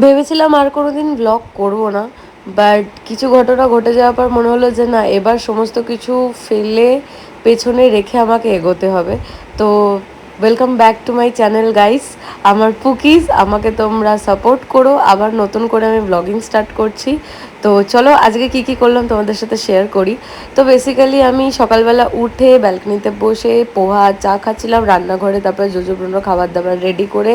ভেবেছিলাম আর কোনোদিন ব্লগ করব না, বাট কিছু ঘটনা ঘটে যাওয়ার পর মনে হলো যে না, এবার সমস্ত কিছু ফেলে পেছনে রেখে আমাকে এগোতে হবে। তো welcome back to my channel guys, আমার পুকিজ, আমাকে তোমরা সাপোর্ট করো। আবার নতুন করে আমি ব্লগিং স্টার্ট করছি। তো চলো আজকে কি কি করলাম তোমাদের সাথে শেয়ার করি। তো বেসিক্যালি আমি সকালবেলা উঠে ব্যালকনিতে বসে পোহা চা খাচ্ছিলাম রান্নাঘরে, তারপরে জোজো ব্রুনো খাবার দাবার রেডি করে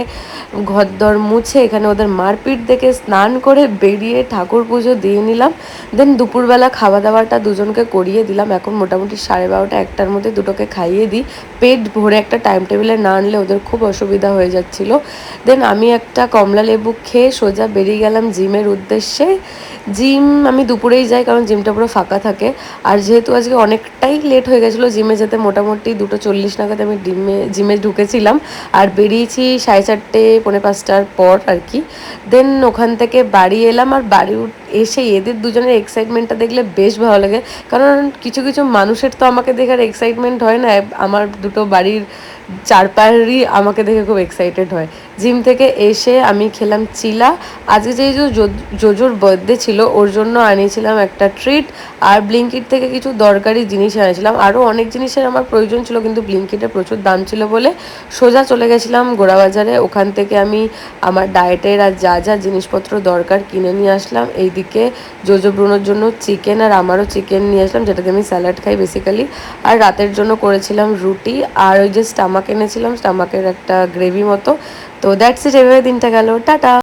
ঘরদর মুছে এখানে ওদের মারপিট দেখে স্নান করে বেরিয়ে ঠাকুর পুজো দিয়ে নিলাম। দেন দুপুরবেলা খাওয়া দাওয়াটা দুজনকে করিয়ে দিলাম। এখন মোটামুটি 12:30 1টার মধ্যে দুটোকে খাইয়ে দিই। পেট ভরে একটা টাইম টেবিলে না আনলে ওদের খুব অসুবিধা হয়ে যাচ্ছিলো। দেন আমি একটা কমলা লেবু খেয়ে সোজা বেরিয়ে গেলাম জিমের উদ্দেশ্যে। জিম আমি দুপুরেই যাই কারণ জিমটা পুরো ফাঁকা থাকে। আর যেহেতু আজকে অনেকটাই লেট হয়ে গেছিলো জিমে যেতে, মোটামুটি 2:40 নাগাদ আমি জিমে ঢুকেছিলাম আর বেরিয়েছি 4:30 4:45টার পর আর কি। দেন ওখান থেকে বাড়ি এলাম, আর বাড়ি এসে এদের দুজনের এক্সাইটমেন্টটা দেখলে বেশ ভালো লাগে। কারণ কিছু কিছু মানুষের তো আমাকে দেখার এক্সাইটমেন্ট হয় না, আমার দুটো বাড়ির চারপাশেরই আমাকে দেখে খুব এক্সাইটেড হয়। জিম থেকে এসে আমি খেলাম চিলা। আজকে যেহেতু জোজোর বার্থডে ছিল ওর জন্য আনিয়েছিলাম একটা ট্রিট, আর ব্লিঙ্কিট থেকে কিছু দরকারি জিনিস এনেছিলাম। আরও অনেক জিনিসের আমার প্রয়োজন ছিল কিন্তু ব্লিঙ্কিটে প্রচুর দাম ছিল বলে সোজা চলে গেছিলাম গোড়াবাজারে। ওখান থেকে আমি আমার ডায়েটের আর যা যা জিনিসপত্র দরকার কিনে নিয়ে আসলাম। এইদিকে জোজো ব্রুনোর জন্য চিকেন আর আমারও চিকেন নিয়ে আসলাম, যেটাতে আমি স্যালাড খাই বেসিক্যালি। আর রাতের জন্য করেছিলাম রুটি, আর ওই যে স্টামাক এনেছিলাম, স্টামাকের একটা গ্রেভি মতো। তো দ্যাটস ইট, এভাবে দিনটা গেল, টাটা।